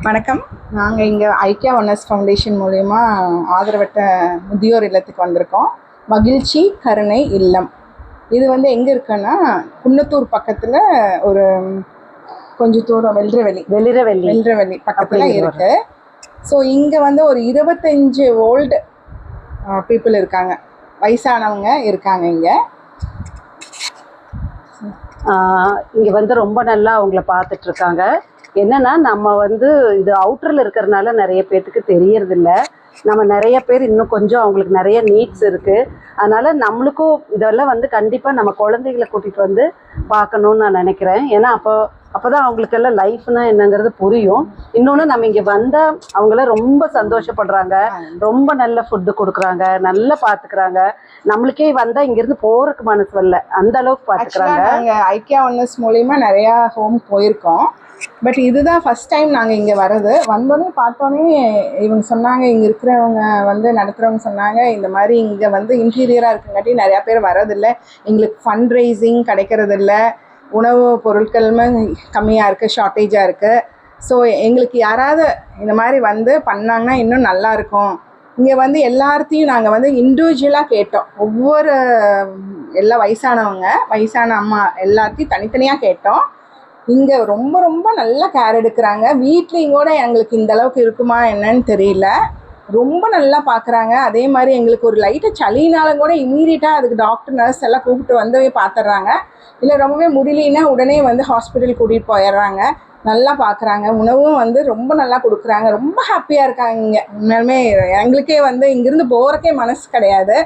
வணக்கம். நாங்கள் இங்கே ஐக்கியா ஒன்னஸ் ஃபவுண்டேஷன் மூலயமா ஆதரவற்ற முதியோர் இல்லத்துக்கு வந்திருக்கோம். மகிழ்ச்சி கருணை இல்லம். இது எங்கே இருக்குன்னா குன்னத்தூர் பக்கத்தில் ஒரு கொஞ்சம் தூரம் வெள்ளிரவெளி பக்கத்தில் இருக்குது. ஸோ இங்கே ஒரு 25 ஓல்டு பீப்புள் இருக்காங்க, வயசானவங்க இருக்காங்க. இங்கே ரொம்ப நல்லா அவங்கள பார்த்துட்ருக்காங்க. என்னன்னா நம்ம இது அவுட்டரில் இருக்கிறதுனால நிறைய பேர்த்துக்கு தெரியறதில்ல. நம்ம நிறைய பேர் இன்னும் கொஞ்சம் அவங்களுக்கு நிறைய நீட்ஸ் இருக்குது. அதனால் நம்மளுக்கும் இதெல்லாம் கண்டிப்பாக நம்ம குழந்தைகளை கூட்டிகிட்டு பார்க்கணுன்னு நான் நினைக்கிறேன். ஏன்னா அப்போ தான் அவங்களுக்கெல்லாம் லைஃப்னா என்னங்கிறது புரியும். இன்னொன்று நம்ம இங்கே வந்தால் அவங்களாம் ரொம்ப சந்தோஷப்படுறாங்க, ரொம்ப நல்ல ஃபுட்டு கொடுக்குறாங்க, நல்லா பார்த்துக்கிறாங்க. நம்மளுக்கே வந்தால் இங்கேருந்து போகிறதுக்கு மனசு வரல, அந்த அளவுக்கு பார்த்துக்கிறாங்க. நாங்கள் ஐக்கியா ஒன்னஸ் மூலிமா நிறையா ஹோம் போயிருக்கோம். பட் இதுதான் ஃபஸ்ட் டைம் நாங்கள் இங்கே வர்றது. வந்தோடனே பார்த்தோன்னே இவங்க சொன்னாங்க, இங்கே இருக்கிறவங்க நடத்துகிறவங்க சொன்னாங்க, இந்த மாதிரி இங்கே இன்டீரியராக இருக்குங்காட்டி நிறையா பேர் வர்றதில்லை, எங்களுக்கு ஃபண்ட் ரைசிங் கிடைக்கிறதில்ல, உணவு பொருட்களுமே கம்மியாக இருக்குது, ஷார்ட்டேஜாக இருக்குது. ஸோ எங்களுக்கு யாராவது இந்த மாதிரி பண்ணாங்கன்னா இன்னும் நல்லாயிருக்கும். இங்கே எல்லாத்தையும் நாங்கள் இண்டிவிஜுவலாக கேட்டோம். ஒவ்வொரு எல்லா வயசான அம்மா எல்லாத்தையும் தனித்தனியாக கேட்டோம். இங்கே ரொம்ப ரொம்ப நல்லா கேர் எடுக்கிறாங்க. வீட்லேயும் கூட எங்களுக்கு இந்த அளவுக்கு இருக்குமா என்னன்னு தெரியல, ரொம்ப நல்லா பார்க்குறாங்க. அதே மாதிரி எங்களுக்கு ஒரு லைட்டாக சளினாலும் கூட இமீடியட்டாக அதுக்கு டாக்டர் நர்ஸ் எல்லாம் கூப்பிட்டு பார்த்துட்றாங்க. இல்லை ரொம்பவே முடியலன்னா உடனே ஹாஸ்பிட்டல் கூட்டிகிட்டு போயிடுறாங்க. நல்லா பார்க்குறாங்க. உணவும் ரொம்ப நல்லா கொடுக்குறாங்க. ரொம்ப ஹாப்பியாக இருக்காங்க இங்கே. உண்மையாலுமே எங்களுக்கே இங்கேருந்து போகிறக்கே மனசு கிடையாது.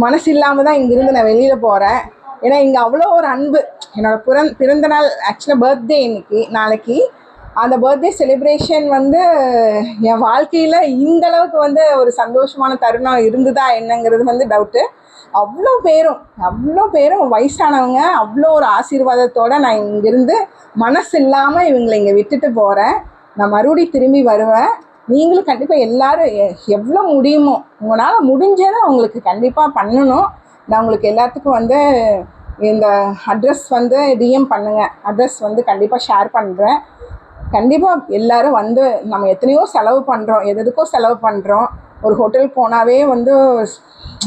மனசு இல்லாமல் தான் இங்கேருந்து நான் வெளியில் போகிறேன். ஏன்னா இங்கே அவ்வளோ ஒரு அன்பு. என்னோடய பிறந்த நாள், ஆக்சுவலாக பர்த்டே நாளைக்கு. அந்த பர்த்டே செலிப்ரேஷன் என் வாழ்க்கையில் இந்தளவுக்கு ஒரு சந்தோஷமான தருணம் இருந்ததா என்னங்கிறது டவுட்டு. அவ்வளோ பேரும் வயசானவங்க, அவ்வளோ ஒரு ஆசீர்வாதத்தோடு நான் இங்கேருந்து மனசு இல்லாமல் இவங்களை இங்கே விட்டுட்டு போகிறேன். நான் மறுபடியும் திரும்பி வருவேன். நீங்களும் கண்டிப்பாக எல்லோரும் எவ்வளோ முடியுமோ உங்களால் முடிஞ்சதை அவங்களுக்கு கண்டிப்பாக பண்ணணும். நான் உங்களுக்கு எல்லாத்துக்கும் இந்த அட்ரஸ் டிஎம் பண்ணுங்கள். அட்ரஸ் கண்டிப்பாக ஷேர் பண்ணுறேன். கண்டிப்பாக எல்லோரும் நம்ம எத்தனையோ செலவு பண்ணுறோம், எதுக்கோ செலவு பண்ணுறோம். ஒரு ஹோட்டல் போனாவே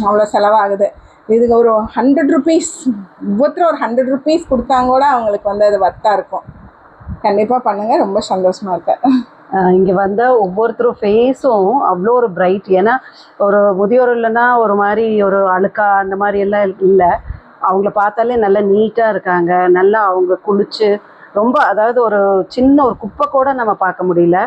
அவ்வளோ செலவாகுது. இதுக்கு ஒரு 100 ருபீஸ், ஒவ்வொருத்தரும் ஒரு 100 ருபீஸ் கொடுத்தாங்க கூட அவங்களுக்கு அது வர்த்தாக இருக்கும். கண்டிப்பாக பண்ணுங்கள். ரொம்ப சந்தோஷமாக இருக்கேன். இங்கே ஒவ்வொருத்தரும் ஃபேஸும் அவ்வளோ ஒரு பிரைட். ஏன்னா ஒரு முதியோர் இல்லைன்னா ஒரு மாதிரி ஒரு அழுக்கா அந்த மாதிரி எல்லாம் இல்லை. அவங்கள பார்த்தாலே நல்லா நீட்டாக இருக்காங்க. நல்லா அவங்க குளிச்சு ரொம்ப, அதாவது ஒரு சின்ன ஒரு குப்பை கூட நம்ம பார்க்க முடியல,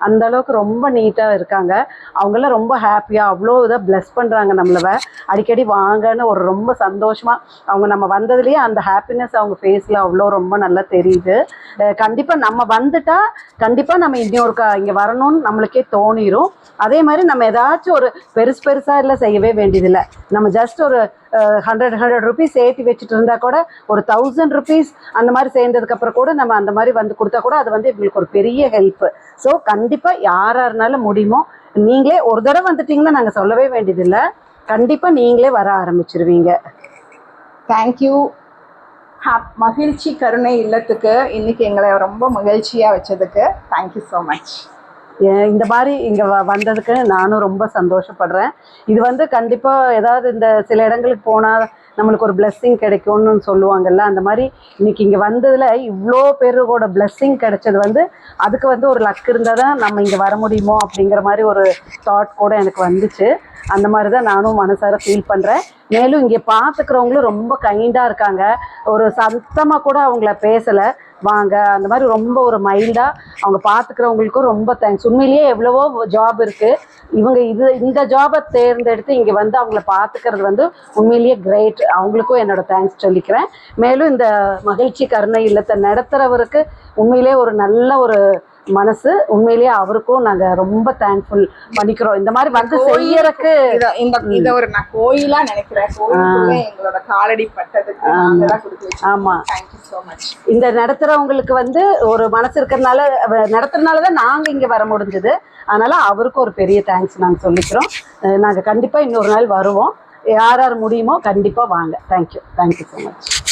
அந்த அளவுக்கு ரொம்ப நீட்டாக இருக்காங்க. அவங்களாம் ரொம்ப ஹாப்பியாக அவ்வளோ இதாக ப்ளஸ் பண்ணுறாங்க நம்மளை. அடிக்கடி வாங்கன்னு ஒரு ரொம்ப சந்தோஷமாக அவங்க நம்ம வந்ததுலேயே அந்த ஹாப்பினஸ் அவங்க ஃபேஸில் அவ்வளோ ரொம்ப நல்லா தெரியுது. கண்டிப்பாக நம்ம வந்துட்டால் கண்டிப்பாக நம்ம இன்னொருக்கா இங்கே வரணும்னு நம்மளுக்கே தோணிடும். அதே மாதிரி நம்ம ஏதாச்சும் ஒரு பெருசாக இல்லை செய்யவே வேண்டியதில்லை. நம்ம ஜஸ்ட் ஒரு 100 ருபீஸ் சேர்த்து வச்சுட்டு இருந்தால் கூட, ஒரு 1000 ருபீஸ் அந்த மாதிரி சேர்ந்ததுக்கப்புறம் கூட நம்ம அந்த மாதிரி கொடுத்தா கூட அது எங்களுக்கு ஒரு பெரிய ஹெல்ப்பு. ஸோ கண்டிப்பாக யாராக இருந்தாலும் முடியுமோ, நீங்களே ஒரு தடவை வந்துட்டிங்கன்னா நாங்கள் சொல்லவே வேண்டியதில்லை, கண்டிப்பாக நீங்களே வர ஆரம்பிச்சிருவீங்க. தேங்க்யூ. மகிழ்ச்சி கருணை இல்லத்துக்கு இன்றைக்கி எங்களை ரொம்ப மகிழ்ச்சியாக வச்சதுக்கு தேங்க்யூ ஸோ மச். இந்த மாதிரி இங்கே வந்ததுக்கு நானும் ரொம்ப சந்தோஷப்படுறேன். இது கண்டிப்பாக ஏதாவது இந்த சில இடங்களுக்கு போனால் நம்மளுக்கு ஒரு பிளெஸ்ஸிங் கிடைக்கும்னு சொல்லுவாங்கல்ல, அந்த மாதிரி இன்றைக்கி இங்கே வந்ததில் இவ்வளோ பேரோட பிளெஸ்ஸிங் கிடைச்சது அதுக்கு ஒரு லக் இருந்தால் தான் நம்ம இங்கே வர முடியுமோ அப்படிங்கிற மாதிரி ஒரு தாட் கூட எனக்கு வந்துச்சு. அந்த மாதிரி தான் நானும் மனசார ஃபீல் பண்ணுறேன். மேலும் இங்கே பார்த்துக்கிறவங்களும் ரொம்ப கைண்டாக இருக்காங்க. ஒரு சத்தமாக கூட அவங்கள பேசலை, வாங்க அந்த மாதிரி ரொம்ப ஒரு மைல்டாக அவங்க பார்த்துக்கிறவங்களுக்கும் ரொம்ப தேங்க்ஸ். உண்மையிலேயே எவ்வளவோ ஜாப் இருக்குது, இவங்க இந்த ஜாபை தேர்ந்தெடுத்து இங்கே அவங்கள பார்த்துக்கிறது உண்மையிலேயே கிரேட். அவங்களுக்கும் என்னோட தேங்க்ஸ் சொல்லிக்கிறேன். மேலும் இந்த மகிழ்ச்சி கருணை இல்லத்தை நடத்துகிறவருக்கு உண்மையிலே ஒரு நல்ல ஒரு மனசு. உண்மையிலேயே அவருக்கும் நாங்க ரொம்ப தேங்க்ஃபுல் பண்ணிக்கிறோம். இந்த மாதிரி செய்யறதுக்கு இத ஒரு நான் கோயிலா நினைக்கிறேன். எங்களோட காலடி பட்டதுக்கு ஆமா, இந்த நடத்துறவங்களுக்கு ஒரு மனசு இருக்கிறதுனால நடத்துறதுனாலதான் நாங்க இங்க வர முடிஞ்சது. அதனால அவருக்கும் ஒரு பெரிய தேங்க்ஸ் நாங்க சொல்லிக்கிறோம். நாங்க கண்டிப்பா இன்னொரு நாள் வருவோம். யார் முடியுமோ கண்டிப்பா வாங்க. Thank you so much.